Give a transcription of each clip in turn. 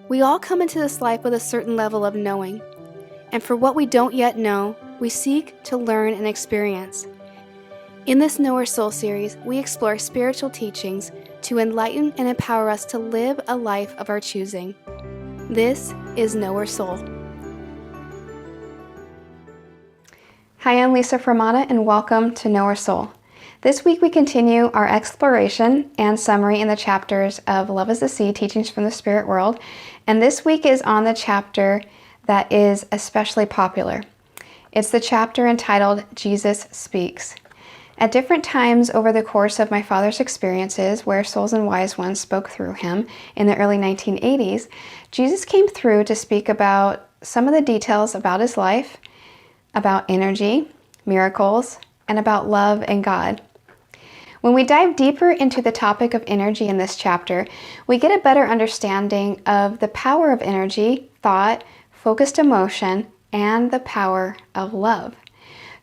We all come into this life with a certain level of knowing, and for what we don't yet know, we seek to learn and experience. In this Know Our Soul series, we explore spiritual teachings to enlighten and empower us to live a life of our choosing. This is Know Our Soul. Hi, I'm Lisa Fermata, and welcome to Know Our Soul. This week we continue our exploration and summary in the chapters of Love is the Seed, Teachings from the Spirit World, and this week is on the chapter that is especially popular. It's the chapter entitled Jesus Speaks. At different times over the course of my father's experiences, where souls and wise ones spoke through him in the early 1980s, Jesus came through to speak about some of the details about his life, about energy, miracles, and about love and God. When we dive deeper into the topic of energy in this chapter, we get a better understanding of the power of energy, thought, focused emotion, and the power of love.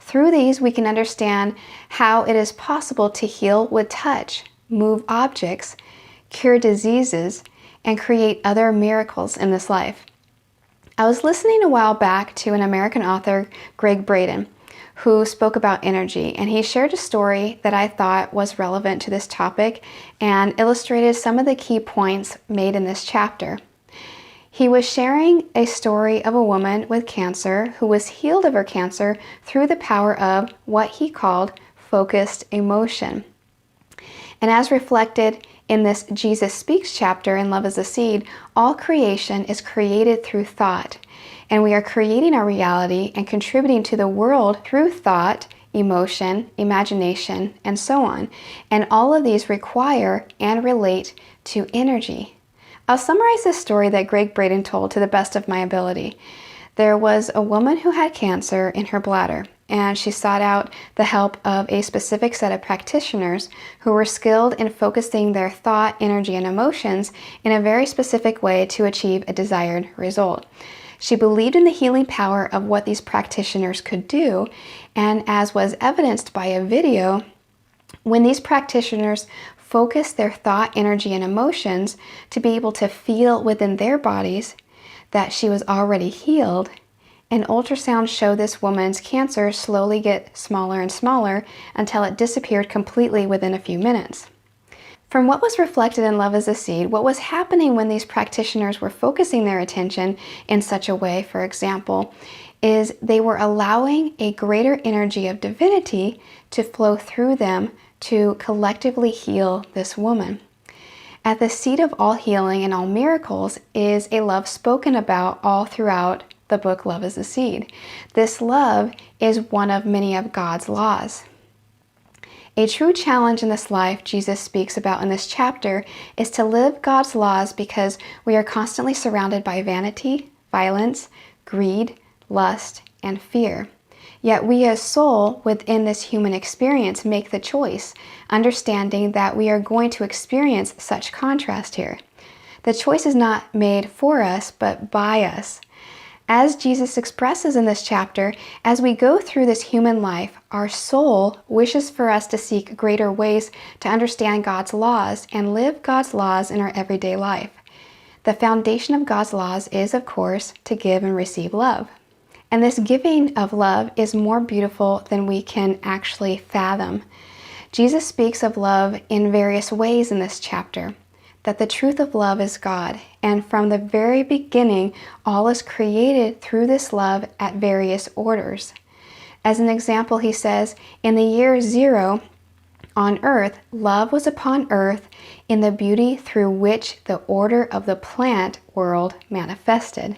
Through these, we can understand how it is possible to heal with touch, move objects, cure diseases, and create other miracles in this life. I was listening a while back to an American author, Gregg Braden, who spoke about energy, and he shared a story that I thought was relevant to this topic and illustrated some of the key points made in this chapter. He was sharing a story of a woman with cancer who was healed of her cancer through the power of what he called focused emotion. And as reflected in this Jesus Speaks chapter in Love is the Seed, all creation is created through thought. And we are creating our reality and contributing to the world through thought, emotion, imagination, and so on. And all of these require and relate to energy. I'll summarize this story that Gregg Braden told to the best of my ability. There was a woman who had cancer in her bladder, and she sought out the help of a specific set of practitioners who were skilled in focusing their thought, energy, and emotions in a very specific way to achieve a desired result. She believed in the healing power of what these practitioners could do, and as was evidenced by a video, when these practitioners focused their thought, energy, and emotions to be able to feel within their bodies that she was already healed, an ultrasound showed this woman's cancer slowly get smaller and smaller until it disappeared completely within a few minutes. From what was reflected in Love is a Seed, what was happening when these practitioners were focusing their attention in such a way, for example, is they were allowing a greater energy of divinity to flow through them to collectively heal this woman. At the seat of all healing and all miracles is a love spoken about all throughout the book Love is a Seed. This love is one of many of God's laws. A true challenge in this life Jesus speaks about in this chapter is to live God's laws because we are constantly surrounded by vanity, violence, greed, lust, and fear. Yet we as soul within this human experience make the choice, understanding that we are going to experience such contrast here. The choice is not made for us, but by us. As Jesus expresses in this chapter, as we go through this human life, our soul wishes for us to seek greater ways to understand God's laws and live God's laws in our everyday life. The foundation of God's laws is, of course, to give and receive love. And this giving of love is more beautiful than we can actually fathom. Jesus speaks of love in various ways in this chapter. That the truth of love is God, and from the very beginning, all is created through this love at various orders. As an example, he says, in the year 0 on earth, love was upon earth in the beauty through which the order of the plant world manifested.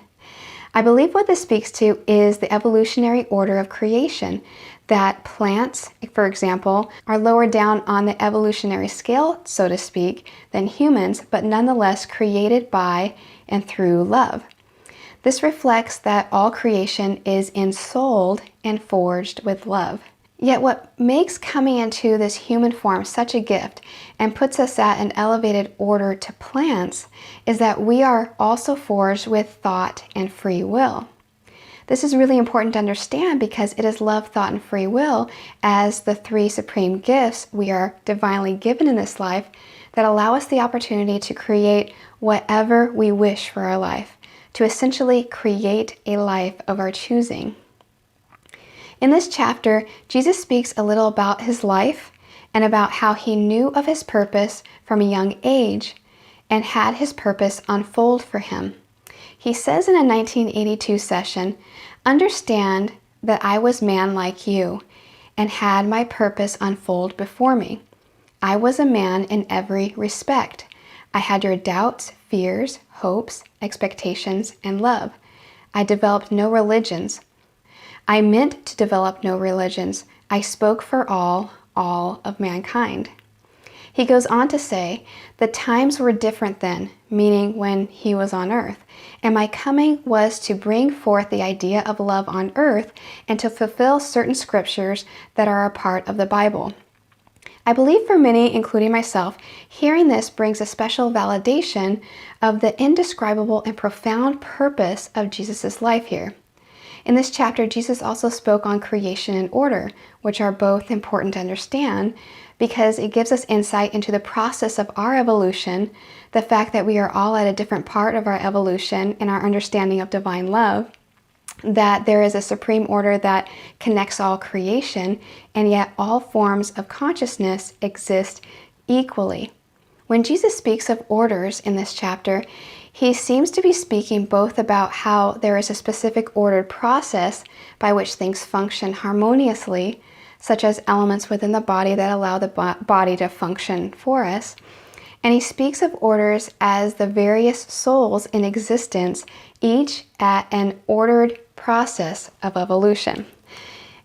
I believe what this speaks to is the evolutionary order of creation, that plants, for example, are lower down on the evolutionary scale, so to speak, than humans, but nonetheless created by and through love. This reflects that all creation is ensouled and forged with love. Yet what makes coming into this human form such a gift and puts us at an elevated order to plants is that we are also forged with thought and free will. This is really important to understand because it is love, thought, and free will as the three supreme gifts we are divinely given in this life that allow us the opportunity to create whatever we wish for our life, to essentially create a life of our choosing. In this chapter, Jesus speaks a little about his life and about how he knew of his purpose from a young age and had his purpose unfold for him. He says in a 1982 session, "Understand that I was man like you and had my purpose unfold before me. I was a man in every respect. I had your doubts, fears, hopes, expectations, and love. I developed no religions. I meant to develop no religions. I spoke for all of mankind." He goes on to say, "The times were different then," meaning when he was on earth, "and my coming was to bring forth the idea of love on earth and to fulfill certain scriptures that are a part of the Bible." I believe for many, including myself, hearing this brings a special validation of the indescribable and profound purpose of Jesus' life here. In this chapter, Jesus also spoke on creation and order, which are both important to understand because it gives us insight into the process of our evolution, the fact that we are all at a different part of our evolution in our understanding of divine love, that there is a supreme order that connects all creation, and yet all forms of consciousness exist equally. When Jesus speaks of orders in this chapter, he seems to be speaking both about how there is a specific ordered process by which things function harmoniously, such as elements within the body that allow the body to function for us, and he speaks of orders as the various souls in existence, each at an ordered process of evolution.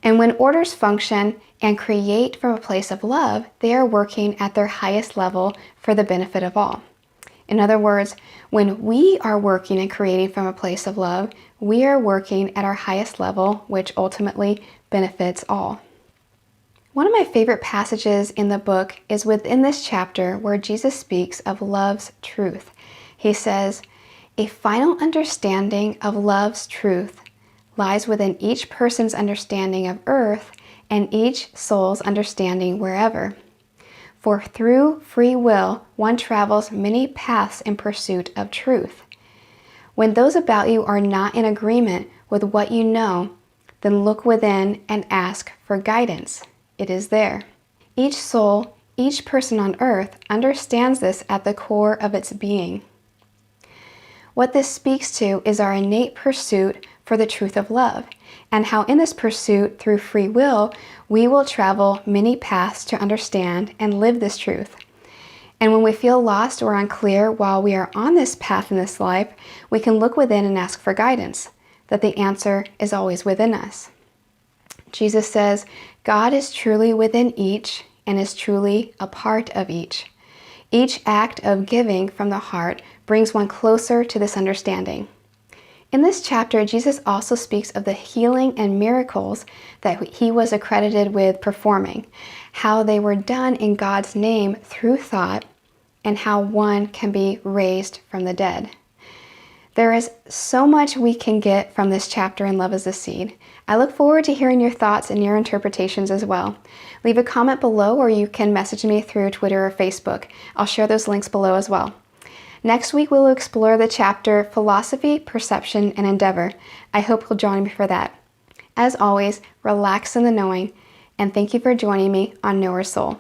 And when orders function and create from a place of love, they are working at their highest level for the benefit of all. In other words, when we are working and creating from a place of love, we are working at our highest level, which ultimately benefits all. One of my favorite passages in the book is within this chapter where Jesus speaks of love's truth. He says, "A final understanding of love's truth lies within each person's understanding of earth and each soul's understanding wherever. For through free will, one travels many paths in pursuit of truth. When those about you are not in agreement with what you know, then look within and ask for guidance. It is there." Each soul, each person on earth understands this at the core of its being. What this speaks to is our innate pursuit for the truth of love, and how in this pursuit through free will, we will travel many paths to understand and live this truth. And when we feel lost or unclear while we are on this path in this life, we can look within and ask for guidance, that the answer is always within us. Jesus says, God is truly within each and is truly a part of each. Each act of giving from the heart brings one closer to this understanding. In this chapter, Jesus also speaks of the healing and miracles that he was accredited with performing, how they were done in God's name through thought, and how one can be raised from the dead. There is so much we can get from this chapter in Love is the Seed. I look forward to hearing your thoughts and your interpretations as well. Leave a comment below, or you can message me through Twitter or Facebook. I'll share those links below as well. Next week, we'll explore the chapter Philosophy, Perception, and Endeavor. I hope you'll join me for that. As always, relax in the knowing, and thank you for joining me on Knower Soul.